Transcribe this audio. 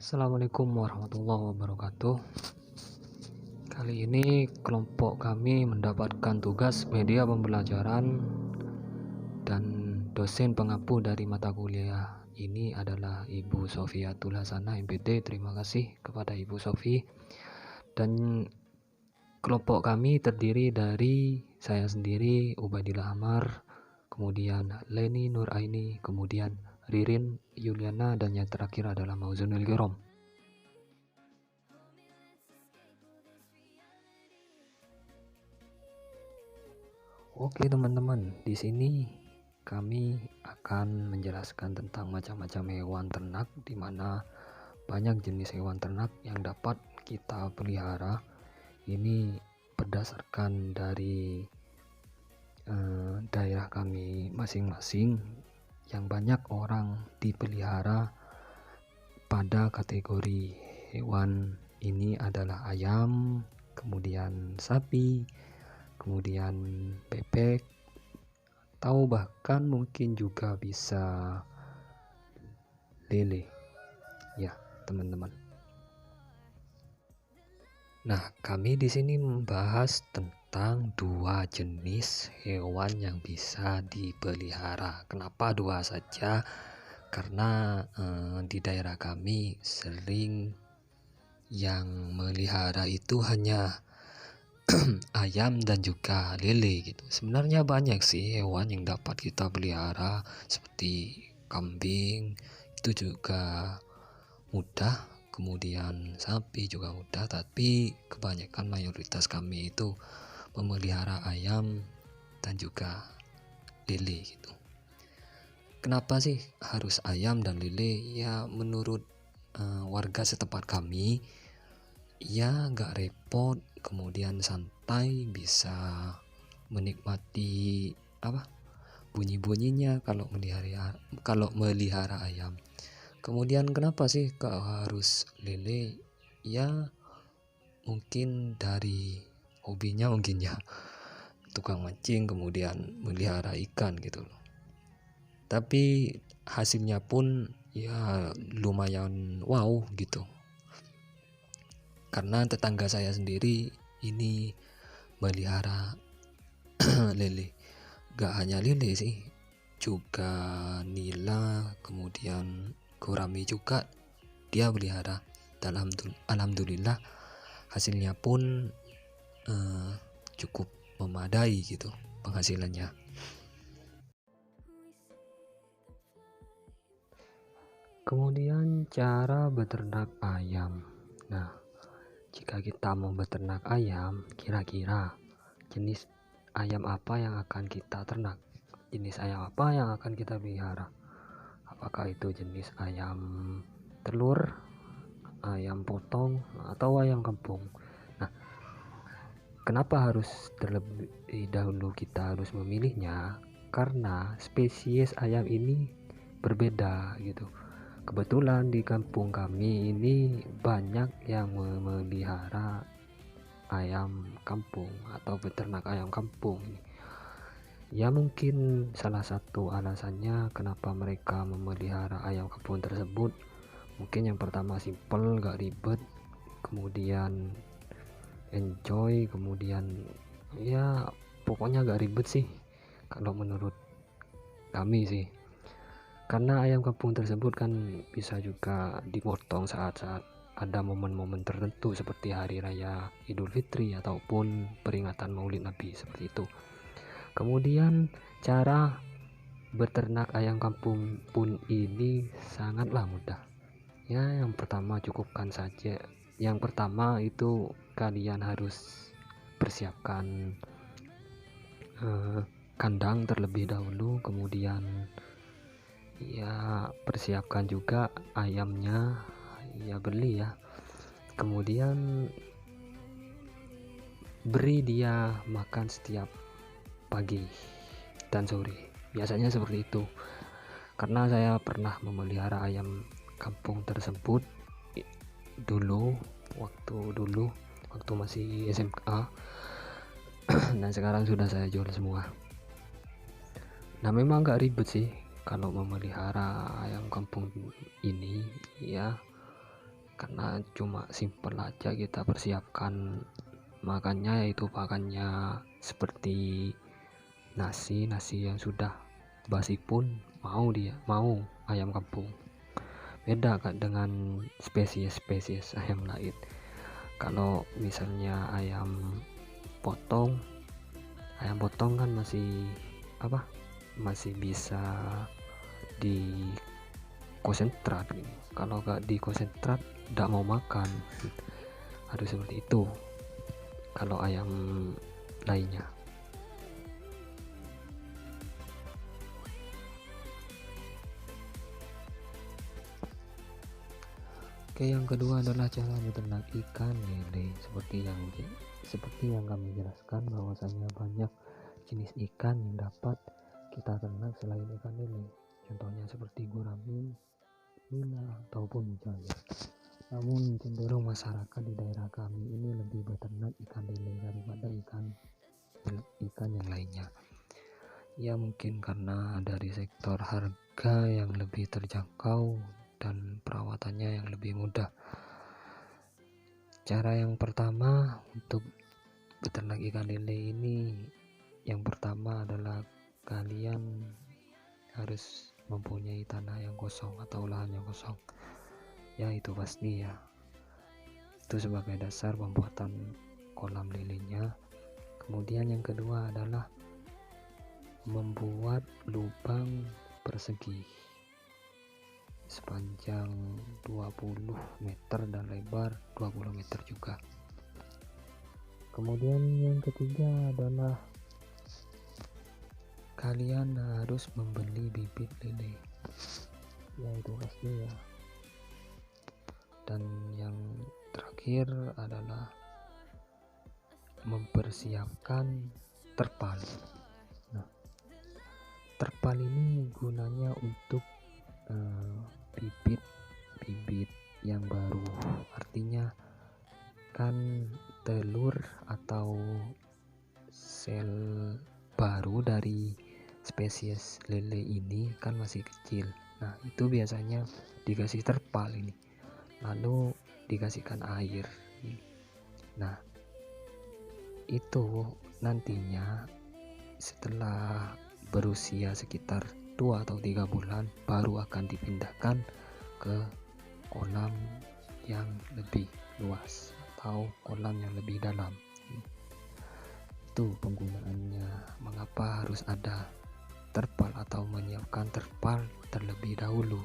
Assalamualaikum warahmatullahi wabarakatuh. Kali ini kelompok kami mendapatkan tugas media pembelajaran dan dosen pengampu dari mata kuliah ini adalah Ibu Sofiatul Hasanah MPD. Terima kasih kepada Ibu Sofi. Dan kelompok kami terdiri dari saya sendiri, Ubaidillah Amar, kemudian Leni Nuraini, kemudian Ririn Yuliana, dan yang terakhir adalah Mauzunul Kiram. Oke teman-teman, di sini kami akan menjelaskan tentang macam-macam hewan ternak, di mana banyak jenis hewan ternak yang dapat kita pelihara. Ini berdasarkan dari daerah kami masing-masing, yang banyak orang dipelihara pada kategori hewan ini adalah ayam, kemudian sapi, kemudian bebek, atau bahkan mungkin juga bisa lele ya teman-teman. Nah, kami di sini membahas tentang dua jenis hewan yang bisa dipelihara. Kenapa dua saja? Karena di daerah kami sering yang melihara itu hanya ayam dan juga lele gitu. Sebenarnya banyak sih hewan yang dapat kita pelihara, seperti kambing itu juga mudah, kemudian sapi juga mudah, tapi kebanyakan mayoritas kami itu memelihara ayam dan juga lele gitu. Kenapa sih harus ayam dan lele? Ya menurut warga setempat kami, ya nggak repot, kemudian santai, bisa menikmati bunyi-bunyinya kalau melihara ayam. Kemudian kenapa sih harus lele? Ya mungkin dari hobinya mungkin ya, tukang mancing kemudian melihara ikan gitu loh. Tapi hasilnya pun ya lumayan wow gitu. Karena tetangga saya sendiri ini melihara lele. Gak hanya lele sih, juga nila, kemudian gurami juga dia pelihara. Dan alhamdulillah hasilnya pun cukup memadai gitu penghasilannya. Kemudian cara beternak ayam. Nah, jika kita mau beternak ayam, kira-kira jenis ayam apa yang akan kita ternak? Jenis ayam apa yang akan kita pelihara? Apakah itu jenis ayam telur, ayam potong, atau ayam kampung? Nah, kenapa harus terlebih dahulu kita harus memilihnya? Karena spesies ayam ini berbeda gitu. Kebetulan di kampung kami ini banyak yang memelihara ayam kampung atau beternak ayam kampung. Ya mungkin salah satu alasannya kenapa mereka memelihara ayam kampung tersebut, mungkin yang pertama simple, gak ribet, kemudian enjoy, kemudian ya pokoknya gak ribet sih kalau menurut kami sih. Karena ayam kampung tersebut kan bisa juga dipotong saat-saat ada momen-momen tertentu seperti hari raya Idul Fitri ataupun peringatan Maulid Nabi, seperti itu. Kemudian cara beternak ayam kampung pun ini sangatlah mudah. Ya, yang pertama cukupkan saja. Yang pertama itu kalian harus persiapkan kandang terlebih dahulu, kemudian ya persiapkan juga ayamnya, ya beli ya, kemudian beri dia makan setiap pagi dan sore, biasanya seperti itu. Karena saya pernah memelihara ayam kampung tersebut dulu waktu masih SMA dan sekarang sudah saya jual semua. Nah, memang gak ribet sih kalau memelihara ayam kampung ini ya. karena cuma simpel aja kita persiapkan makannya, yaitu pakannya seperti nasi yang sudah basi pun mau ayam kampung. Beda kan dengan spesies ayam lain. Kalau misalnya ayam potong kan masih bisa di konsentrat gitu. Kalau gak di konsentrat tidak mau makan, harus seperti itu kalau ayam lainnya. Oke, yang kedua adalah cara beternak ikan lele. Seperti yang kami jelaskan, bahwasanya banyak jenis ikan yang dapat kita ternak selain ikan lele. Contohnya seperti gurami, nila, ataupun mujair. Namun cenderung masyarakat di daerah kami ini lebih beternak ikan lele daripada ikan yang lainnya. Ya mungkin karena dari sektor harga yang lebih terjangkau dan perawatannya yang lebih mudah. Cara yang pertama untuk beternak ikan lele ini, yang pertama adalah kalian harus mempunyai tanah yang kosong atau lahan yang kosong. Ya itu pasti ya, itu sebagai dasar pembuatan kolam lelenya. Kemudian yang kedua adalah membuat lubang persegi sepanjang 20 meter dan lebar 20 meter juga. Kemudian yang ketiga adalah kalian harus membeli bibit lele, ya itu pasti ya. Dan yang terakhir adalah mempersiapkan terpal. Nah, terpal ini gunanya untuk bibit yang baru, artinya kan telur atau sel baru dari spesies lele ini kan masih kecil. Nah itu biasanya dikasih terpal ini, lalu dikasihkan air. Nah itu nantinya setelah berusia sekitar 2 atau 3 bulan baru akan dipindahkan ke kolam yang lebih luas atau kolam yang lebih dalam. Itu penggunaannya, mengapa harus ada terpal atau menyiapkan terpal terlebih dahulu.